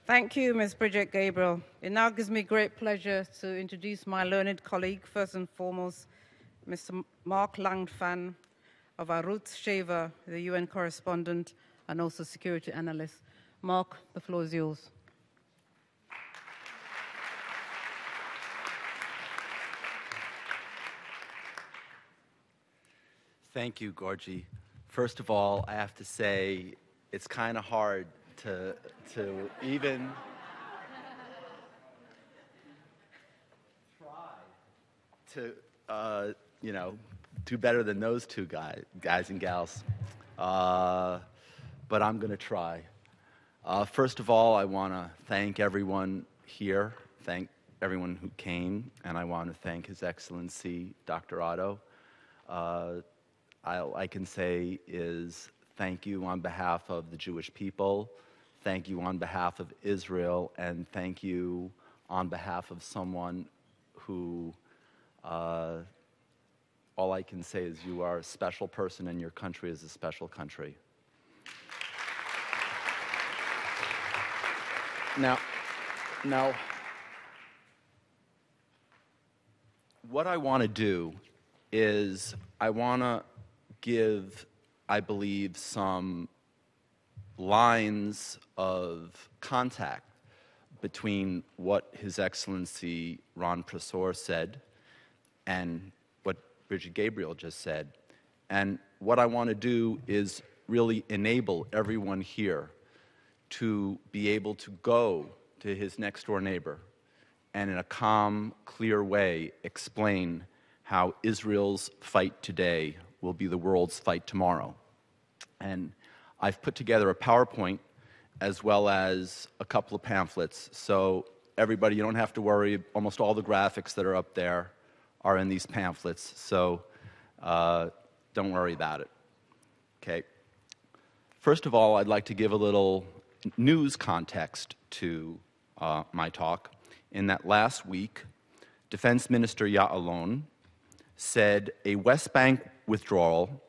Thank you, Ms. Brigitte Gabriel. It now gives me great pleasure to introduce my learned colleague, first and foremost, Mr. Mark Langfan of our Ruth Shaver, the UN correspondent and also security analyst. Mark, the floor is yours. Thank you, Ugoji. First of all, I have to say it's kind of hard to even try to, do better than those two guys and gals. But I'm going to try. First of all, I want to thank everyone here, thank everyone who came, and I want to thank His Excellency, Dr. Otto. All I can say is thank you on behalf of the Jewish people, thank you on behalf of Israel, and thank you on behalf of someone who, all I can say is you are a special person and your country is a special country. Now, what I want to do is I want to give, I believe, some lines of contact between what His Excellency Ron Prosor said and what Brigitte Gabriel just said. And what I want to do is really enable everyone here to be able to go to his next-door neighbor and in a calm, clear way explain how Israel's fight today will be the world's fight tomorrow. And I've put together a PowerPoint as well as a couple of pamphlets. So everybody, you don't have to worry. Almost all the graphics that are up there are in these pamphlets. So don't worry about it. Okay. First of all, I'd like to give a little news context to my talk. In that last week, Defense Minister Ya'alon said a West Bank withdrawal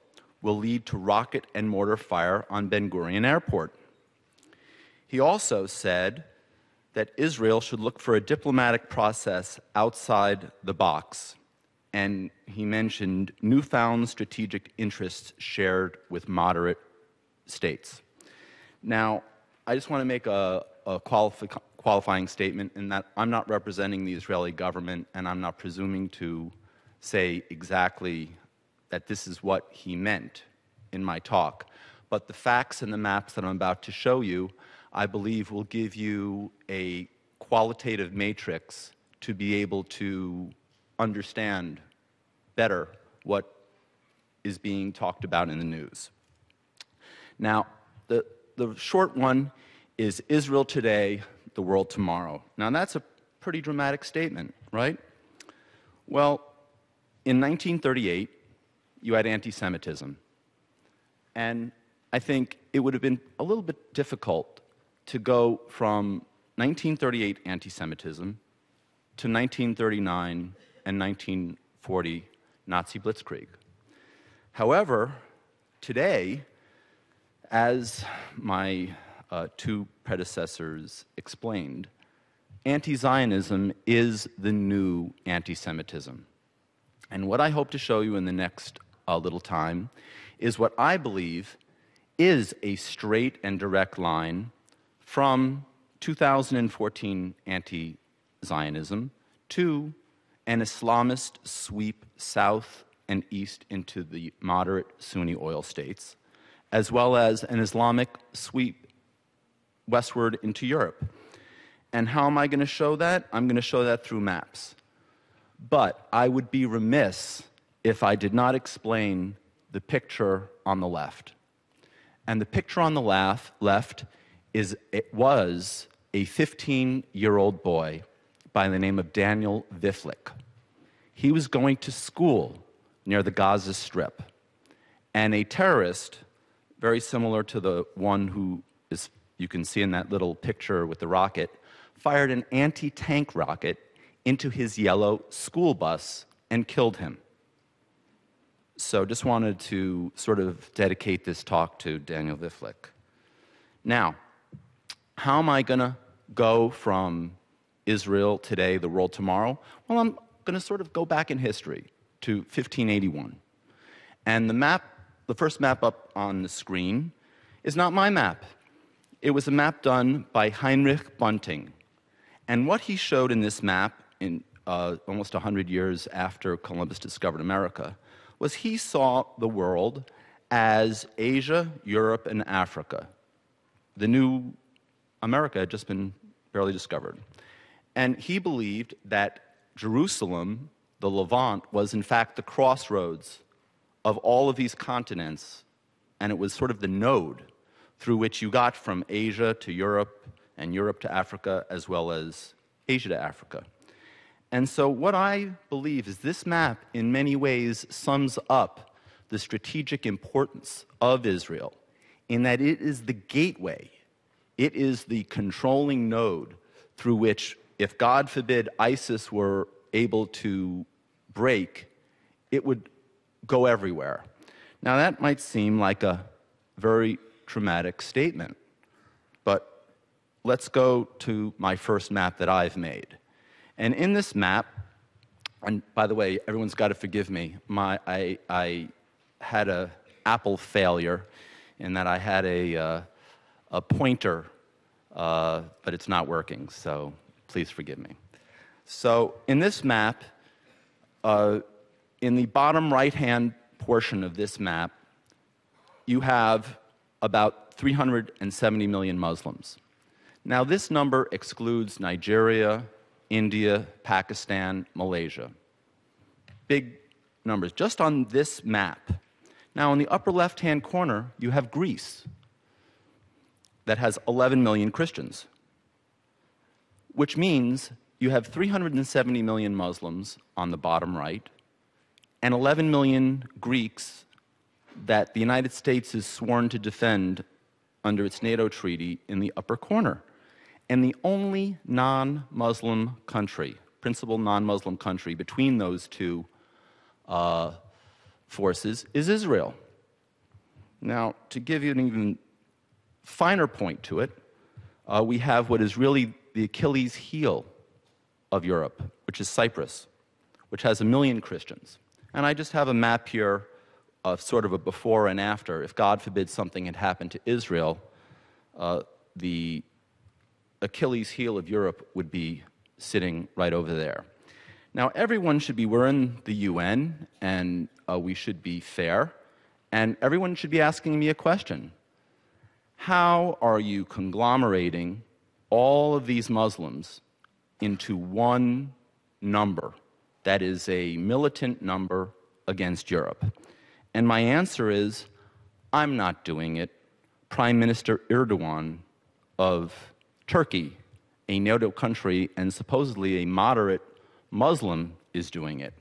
will lead to rocket and mortar fire on Ben Gurion Airport. He also said that Israel should look for a diplomatic process outside the box, and he mentioned newfound strategic interests shared with moderate states. Now, I just want to make a qualifying statement in that I'm not representing the Israeli government, and I'm not presuming to say exactly that this is what he meant in my talk. But the facts and the maps that I'm about to show you, I believe, will give you a qualitative matrix to be able to understand better what is being talked about in the news. Now, the short one is Israel today, the world tomorrow. Now, that's a pretty dramatic statement, right? Well, in 1938, you had anti-Semitism. And I think it would have been a little bit difficult to go from 1938 anti-Semitism to 1939 and 1940 Nazi blitzkrieg. However, today, as my two predecessors explained, anti-Zionism is the new anti-Semitism. And what I hope to show you in the next little time is what I believe is a straight and direct line from 2014 anti-Zionism to an Islamist sweep south and east into the moderate Sunni oil states, as well as an Islamic sweep westward into Europe. And how am I going to show that? I'm going to show that through maps. But I would be remiss if I did not explain the picture on the left. And the picture on the left was a 15-year-old boy by the name of Daniel Viflik. He was going to school near the Gaza Strip. And a terrorist, very similar to the one who you can see in that little picture with the rocket, fired an anti-tank rocket into his yellow school bus and killed him. So just wanted to sort of dedicate this talk to Daniel Viflik. Now, how am I going to go from Israel today, the world tomorrow? Well, I'm going to sort of go back in history to 1581. And the first map up on the screen is not my map. It was a map done by Heinrich Bunting. And what he showed in this map, in almost 100 years after Columbus discovered America, was he saw the world as Asia, Europe, and Africa. The new America had just been barely discovered. And he believed that Jerusalem, the Levant, was in fact the crossroads of all of these continents, and it was sort of the node through which you got from Asia to Europe and Europe to Africa, as well as Asia to Africa. And so what I believe is this map in many ways sums up the strategic importance of Israel in that it is the gateway, it is the controlling node through which, if God forbid ISIS were able to break, it would go everywhere. Now that might seem like a very dramatic statement, but let's go to my first map that I've made. And in this map, and by the way, everyone's got to forgive me, I had an Apple failure in that I had a pointer, but it's not working, so please forgive me. So in this map, in the bottom right-hand portion of this map, you have about 370 million Muslims. Now, this number excludes Nigeria, India, Pakistan, Malaysia. Big numbers, just on this map. Now, in the upper left-hand corner, you have Greece that has 11 million Christians, which means you have 370 million Muslims on the bottom right and 11 million Greeks that the United States is sworn to defend under its NATO treaty in the upper corner. And the only non-Muslim country, principal non-Muslim country between those two forces is Israel. Now, to give you an even finer point to it, we have what is really the Achilles heel of Europe, which is Cyprus, which has 1 million Christians. And I just have a map here of sort of a before and after. If God forbid something had happened to Israel, the Achilles heel of Europe would be sitting right over there. Now, everyone should be, we're in the UN, and we should be fair, and everyone should be asking me a question. How are you conglomerating all of these Muslims into one number that is a militant number against Europe? And my answer is, I'm not doing it. Prime Minister Erdogan of Turkey, a NATO country and supposedly a moderate Muslim, is doing it.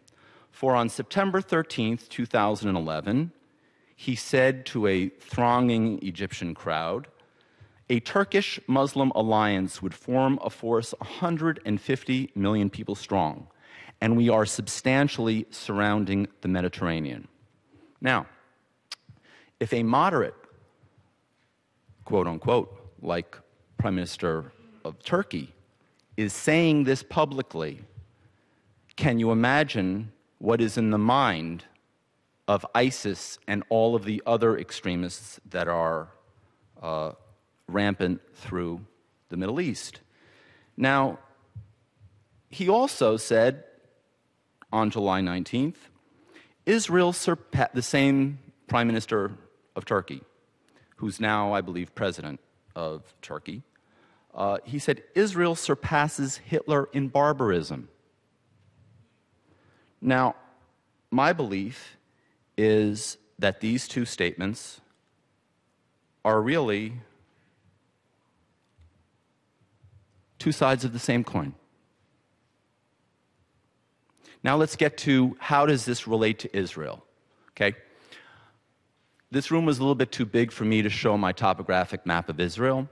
For on September 13th, 2011, he said to a thronging Egyptian crowd, a Turkish Muslim alliance would form a force 150 million people strong, and we are substantially surrounding the Mediterranean. Now, if a moderate, quote unquote, like Prime Minister of Turkey, is saying this publicly, can you imagine what is in the mind of ISIS and all of the other extremists that are rampant through the Middle East? Now, he also said on July 19th, Israel surpassed, the same Prime Minister of Turkey, who's now, I believe, President of Turkey, he said, Israel surpasses Hitler in barbarism. Now, my belief is that these two statements are really two sides of the same coin. Now let's get to how does this relate to Israel, okay? This room was a little bit too big for me to show my topographic map of Israel,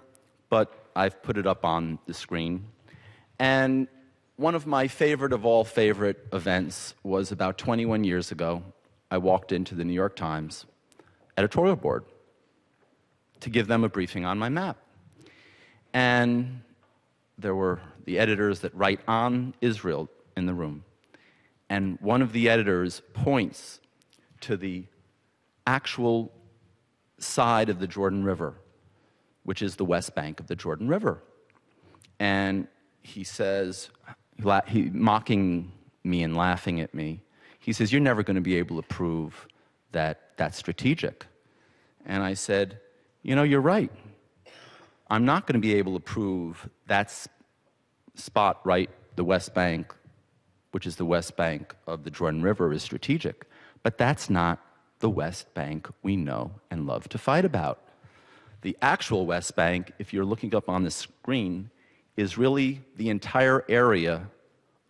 but I've put it up on the screen. And one of my favorite of all favorite events was about 21 years ago. I walked into the New York Times editorial board to give them a briefing on my map. And there were the editors that write on Israel in the room. And one of the editors points to the actual side of the Jordan River, which is the west bank of the Jordan River. And he says, mocking me and laughing at me, he says, "You're never going to be able to prove that that's strategic." And I said, "You know, you're right. I'm not going to be able to prove that spot right, the west bank, which is the west bank of the Jordan River, is strategic. But that's not the west bank we know and love to fight about. The actual west bank, if you're looking up on the screen, is really the entire area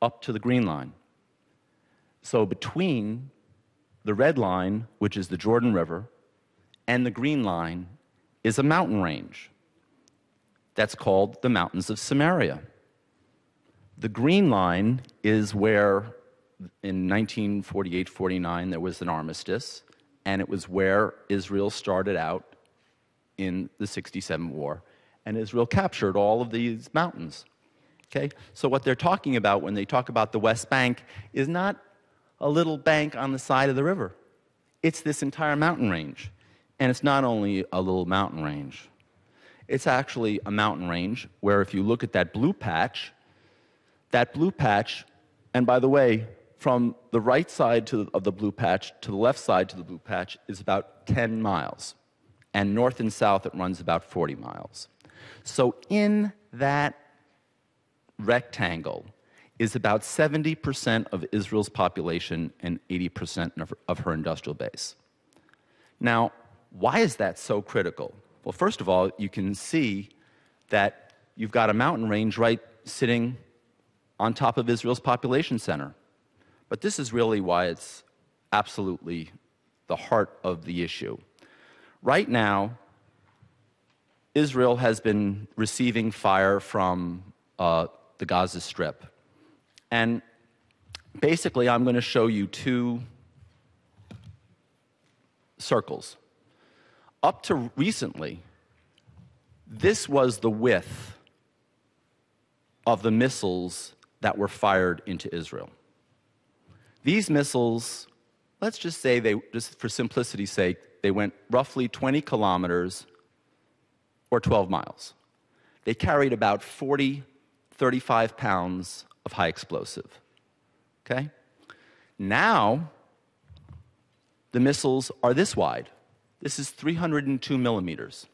up to the green line. So between the red line, which is the Jordan River, and the green line is a mountain range that's called the Mountains of Samaria. The green line is where, in 1948-49, there was an armistice, and it was where Israel started out in the 67 war, and Israel captured all of these mountains. Okay? So what they're talking about when they talk about the West Bank is not a little bank on the side of the river. It's this entire mountain range. And it's not only a little mountain range. It's actually a mountain range where if you look at that blue patch, and by the way, from the right side of the blue patch to the left side to the blue patch is about 10 miles. And north and south, it runs about 40 miles. So in that rectangle is about 70% of Israel's population and 80% of her industrial base. Now, why is that so critical? Well, first of all, you can see that you've got a mountain range right sitting on top of Israel's population center. But this is really why it's absolutely the heart of the issue. Right now, Israel has been receiving fire from the Gaza Strip. And basically, I'm going to show you two circles. Up to recently, this was the width of the missiles that were fired into Israel. These missiles, let's just say just for simplicity's sake, they went roughly 20 kilometers or 12 miles. They carried about 35 pounds of high explosive. Okay? Now, the missiles are this wide. This is 302 millimeters.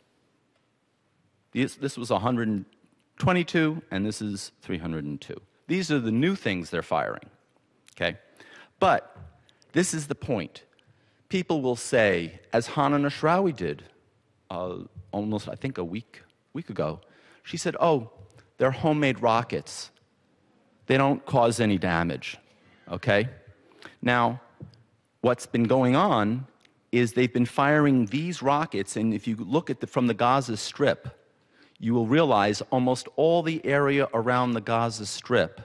This was 122, and this is 302. These are the new things they're firing. Okay? But this is the point. People will say, as Hana Nashrawi did almost, I think, a week ago, she said, "Oh, they're homemade rockets. They don't cause any damage." Okay? Now, what's been going on is they've been firing these rockets, and if you look at from the Gaza Strip, you will realize almost all the area around the Gaza Strip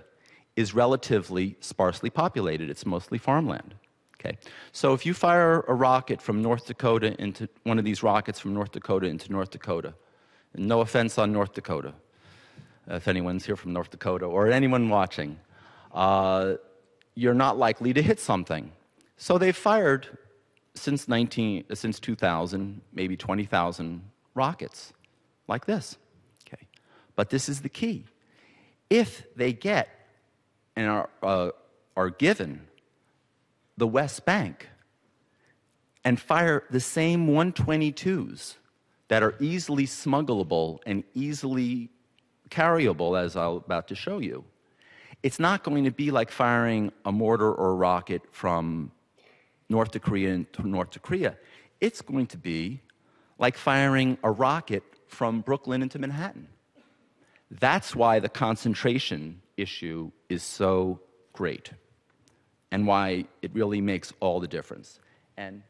is relatively sparsely populated. It's mostly farmland. Okay? So if you fire a rocket from North Dakota into one of these rockets from North Dakota into North Dakota, and no offense on North Dakota, if anyone's here from North Dakota or anyone watching, you're not likely to hit something. So they've fired since 2000, maybe 20,000 rockets like this. Okay. But this is the key. If they get and are given the West Bank and fire the same 122s that are easily smuggleable and easily carryable, as I'm about to show you, it's not going to be like firing a mortar or a rocket from North Korea into North Korea. It's going to be like firing a rocket from Brooklyn into Manhattan. That's why the concentration issue is so great and why it really makes all the difference. And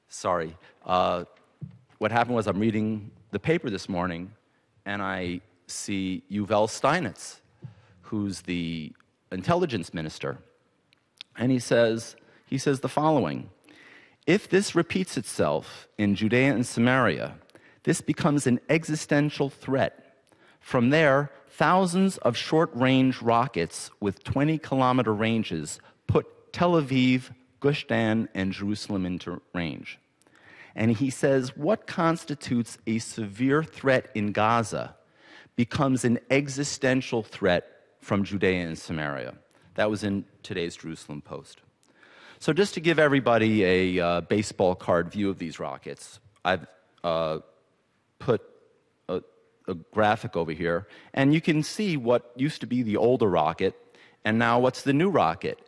sorry, what happened was I'm reading the paper this morning and I see Yuval Steinitz, who's the intelligence minister, and he says the following: If this repeats itself in Judea and Samaria, this becomes an existential threat. From there, thousands of short-range rockets with 20-kilometer ranges put Tel Aviv, Gush Dan, and Jerusalem into range. And he says what constitutes a severe threat in Gaza becomes an existential threat from Judea and Samaria. That was in today's Jerusalem Post. So just to give everybody a baseball card view of these rockets, I've put a graphic over here, and you can see what used to be the older rocket and now what's the new rocket.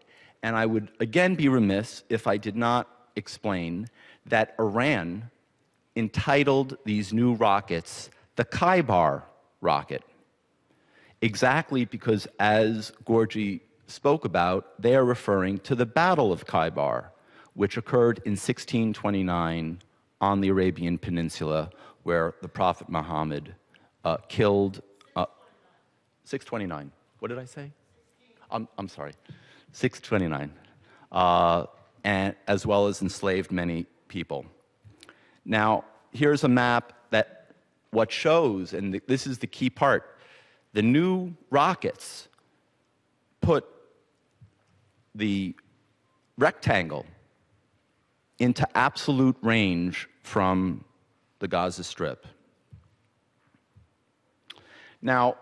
And I would again be remiss if I did not explain that Iran entitled these new rockets the Khaybar rocket, exactly because, as Ugoji spoke about, they are referring to the Battle of Khaybar, which occurred in 1629 on the Arabian Peninsula, where the Prophet Muhammad killed 629. What did I say? I'm sorry, 629, and as well as enslaved many people. Now, here's a map that what shows, and this is the key part, the new rockets put the rectangle into absolute range from the Gaza Strip. Now,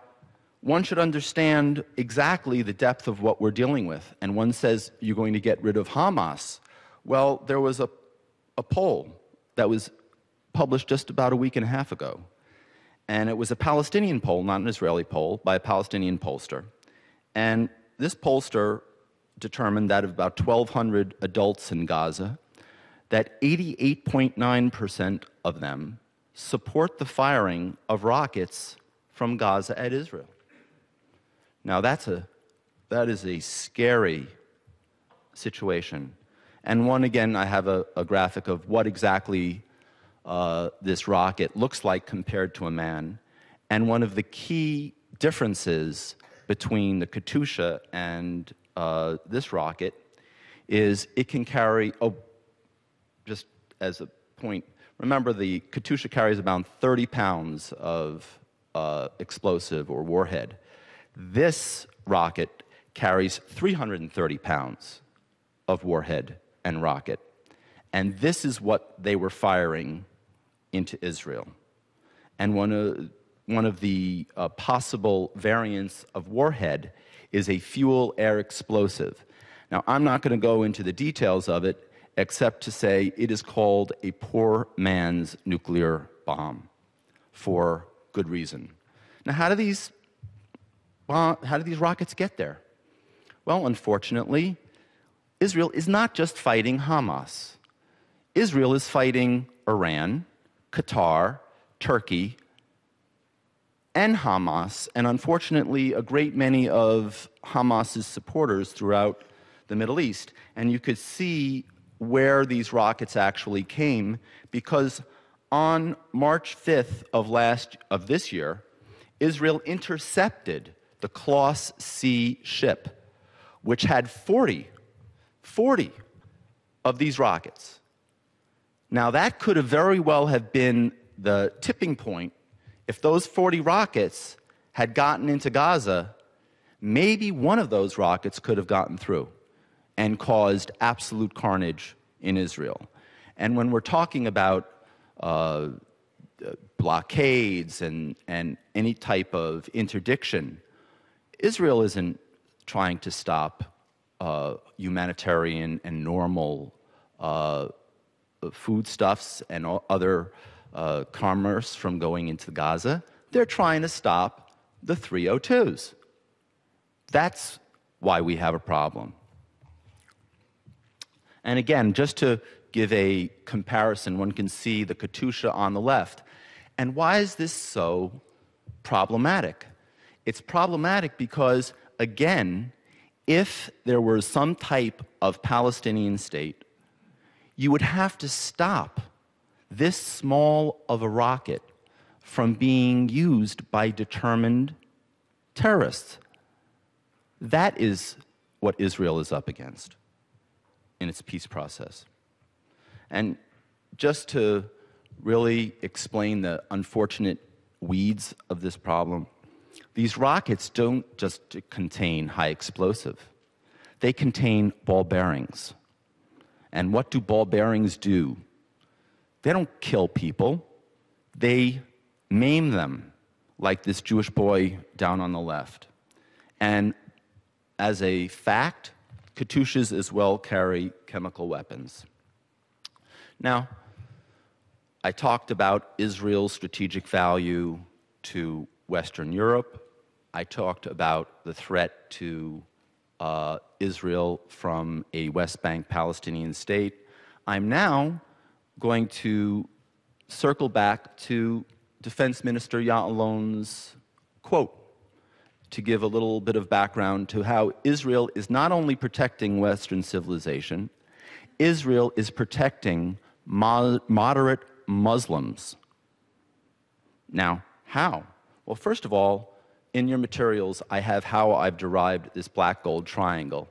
one should understand exactly the depth of what we're dealing with. And one says, you're going to get rid of Hamas. Well, there was a poll that was published just about a week and a half ago. And it was a Palestinian poll, not an Israeli poll, by a Palestinian pollster. And this pollster determined that of about 1,200 adults in Gaza, that 88.9% of them support the firing of rockets from Gaza at Israel. Now, that is a scary situation. And one, again, I have a graphic of what exactly this rocket looks like compared to a man. And one of the key differences between the Katyusha and this rocket is it can carry, just as a point, remember the Katyusha carries about 30 pounds of explosive or warhead. This rocket carries 330 pounds of warhead and rocket. And this is what they were firing into Israel. And one of the possible variants of warhead is a fuel-air explosive. Now, I'm not going to go into the details of it, except to say it is called a poor man's nuclear bomb for good reason. Now, how do these rockets get there? Well, unfortunately, Israel is not just fighting Hamas. Israel is fighting Iran, Qatar, Turkey, and Hamas, and unfortunately, a great many of Hamas's supporters throughout the Middle East. And you could see where these rockets actually came, because on March 5th of this year, Israel intercepted the Class C ship, which had 40 of these rockets. Now, that could have very well have been the tipping point. If those 40 rockets had gotten into Gaza, maybe one of those rockets could have gotten through and caused absolute carnage in Israel. And when we're talking about blockades and any type of interdiction, Israel isn't trying to stop humanitarian and normal foodstuffs and other commerce from going into Gaza. They're trying to stop the 302s. That's why we have a problem. And again, just to give a comparison, one can see the Katyusha on the left. And why is this so problematic? It's problematic because, again, if there were some type of Palestinian state, you would have to stop this small of a rocket from being used by determined terrorists. That is what Israel is up against in its peace process. And just to really explain the unfortunate weeds of this problem, these rockets don't just contain high explosive. They contain ball bearings. And what do ball bearings do? They don't kill people. They maim them, like this Jewish boy down on the left. And as a fact, Katyushas as well carry chemical weapons. Now, I talked about Israel's strategic value to Western Europe. I talked about the threat to Israel from a West Bank Palestinian state. I'm now going to circle back to Defense Minister Ya'alon's quote to give a little bit of background to how Israel is not only protecting Western civilization, Israel is protecting moderate Muslims. Now, how? Well, first of all, in your materials, I have how I've derived this black-gold triangle.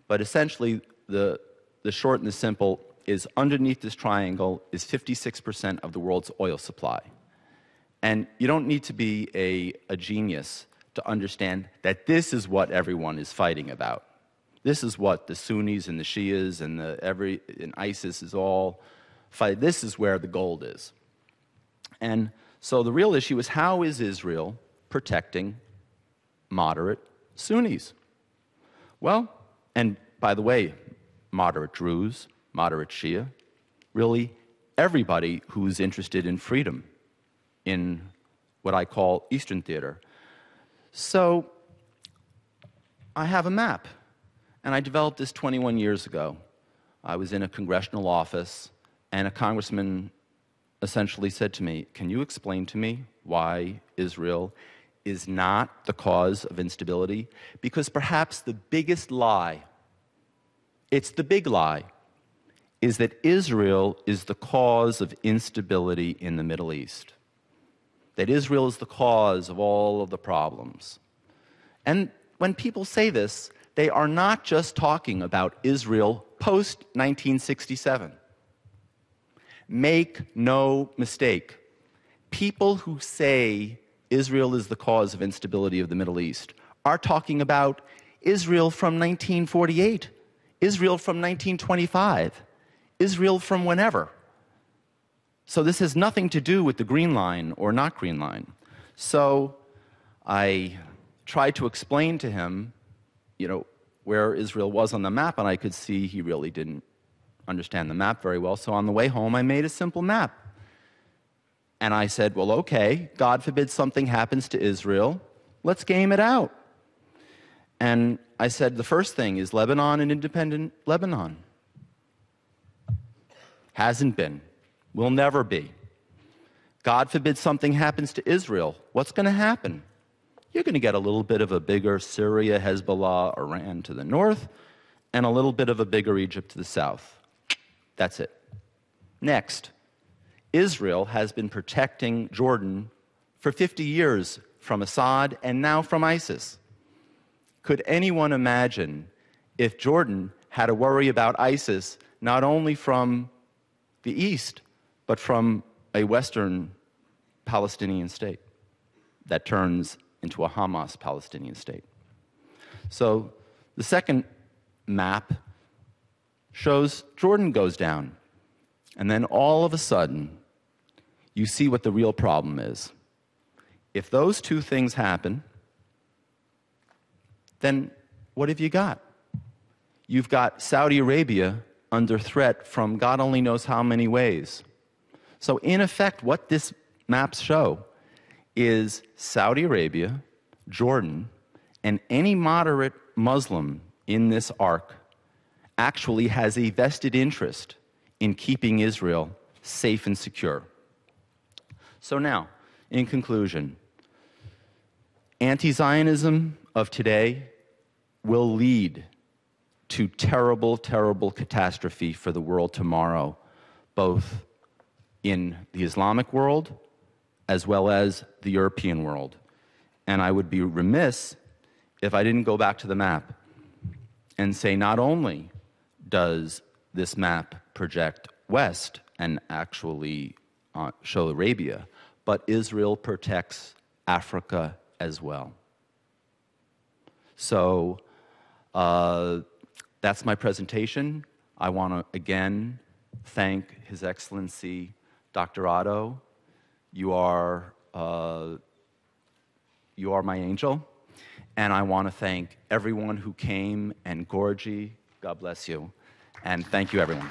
But essentially, the short and the simple is underneath this triangle is 56% of the world's oil supply. And you don't need to be a genius to understand that this is what everyone is fighting about. This is what the Sunnis and the Shias and ISIS is all fight. This is where the gold is. And so the real issue is, how is Israel protecting moderate Sunnis? Well, and by the way, moderate Druze, moderate Shia, really everybody who's interested in freedom in what I call Eastern Theater. So I have a map, and I developed this 21 years ago. I was in a congressional office, and a congressman essentially said to me, "Can you explain to me why Israel is not the cause of instability?" Because perhaps the biggest lie, it's the big lie, is that Israel is the cause of instability in the Middle East. That Israel is the cause of all of the problems. And when people say this, they are not just talking about Israel post-1967. Make no mistake. People who say Israel is the cause of instability of the Middle East are talking about Israel from 1948, Israel from 1925, Israel from whenever. So this has nothing to do with the Green Line or not Green Line. So I tried to explain to him, where Israel was on the map, and I could see he really didn't understand the map very well. So on the way home, I made a simple map. And I said, well, okay, God forbid something happens to Israel. Let's game it out. And I said, the first thing, is Lebanon an independent Lebanon? Hasn't been. Will never be. God forbid something happens to Israel. What's going to happen? You're going to get a little bit of a bigger Syria, Hezbollah, Iran to the north, and a little bit of a bigger Egypt to the south. That's it. Next, Israel has been protecting Jordan for 50 years from Assad and now from ISIS. Could anyone imagine if Jordan had to worry about ISIS not only from the east, but from a Western Palestinian state that turns into a Hamas Palestinian state? So the second map shows Jordan goes down. And then all of a sudden, you see what the real problem is. If those two things happen, then what have you got? You've got Saudi Arabia under threat from God only knows how many ways. So in effect, what this maps show is Saudi Arabia, Jordan, and any moderate Muslim in this arc actually has a vested interest in keeping Israel safe and secure. So now, in conclusion, anti-Zionism of today will lead to terrible, terrible catastrophe for the world tomorrow, both in the Islamic world as well as the European world. And I would be remiss if I didn't go back to the map and say, not only does this map project West and actually show Arabia, but Israel protects Africa as well. So that's my presentation. I want to again thank His Excellency Dr. Otto. You are my angel. And I want to thank everyone who came, and Ugoji, God bless you. And thank you, everyone.